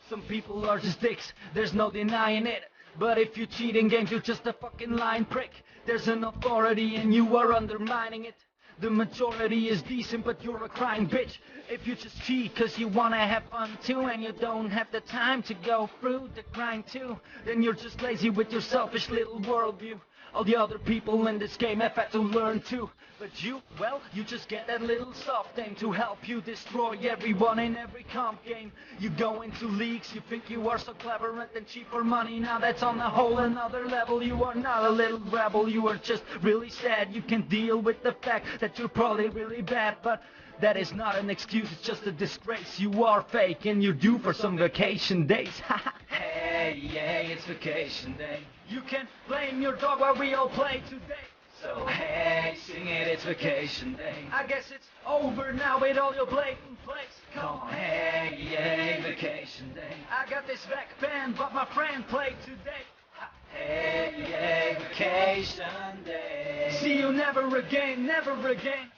Some people are just dicks, there's no denying it. But if you cheat in games, you're just a fucking lying prick. There's an authority and you are undermining it. The majority is decent, but you're a crying bitch. If you just cheat cause you wanna have fun too, and you don't have the time to go through the grind too, then you're just lazy with your selfish little worldview. All the other people in this game have had to learn too. But you, well, you just get that little soft aim to help you destroy everyone in every comp game. You go into leagues, you think you are so clever and then cheat for money. Now that's on a whole another level. You are not a little rebel, you are just really sad. You can deal with the fact that you're probably really bad, but that is not an excuse, it's just a disgrace. You are fake and you're due for some vacation days. Hey, yeah, it's vacation day. You can blame your dog while we all play today. So hey, sing it, it's vacation day. I guess it's over now with all your blatant plays. Come on, hey, yeah, vacation day. I got this back band, but my friend played today. Hey, yeah, vacation day. See you never again, never again.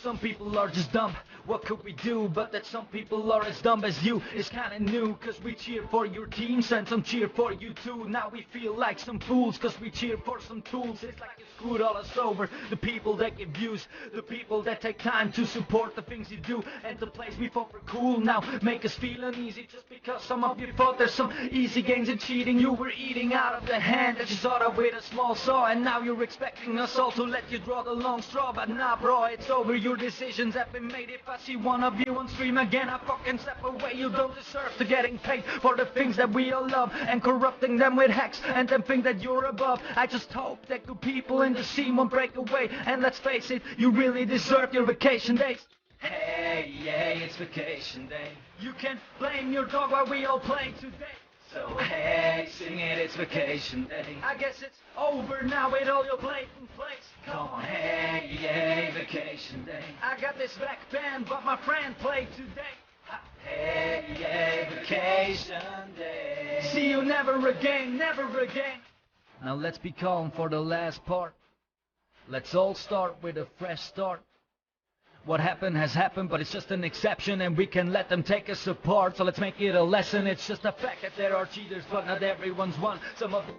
Some people are just dumb, what could we do? But that some people are as dumb as you is kinda new. Cause we cheer for your teams and some cheer for you too. Now we feel like some fools cause we cheer for some tools. It's like you screwed all us over. The people that give views, the people that take time to support the things you do, and the place we fought for cool now make us feel uneasy just because some of you thought there's some easy gains in cheating. You were eating out of the hand that you sawed up with a small saw, and now you're expecting us all to let you draw the long straw. But nah bro, it's over, your decisions have been made. If I see one of you on stream again, I fucking step away. You don't deserve to getting paid for the things that we all love, and corrupting them with hacks and then think that you're above. I just hope that good people in the scene won't break away, and let's face it, you really deserve your vacation days. Hey, yeah, it's vacation day. You can blame your dog while we all play today. So hey, sing it, it's vacation day. I guess it's over now with all your blatant plays. Come on, hey, yeah, vacation day. I got this back band, but my friend played today. Hey, yeah, vacation day. See you never again, never again. Now let's be calm for the last part. Let's all start with a fresh start. What happened has happened, but it's just an exception, and we can let them take us apart. So let's make it a lesson. It's just a fact that there are cheaters, but not everyone's one. Some of them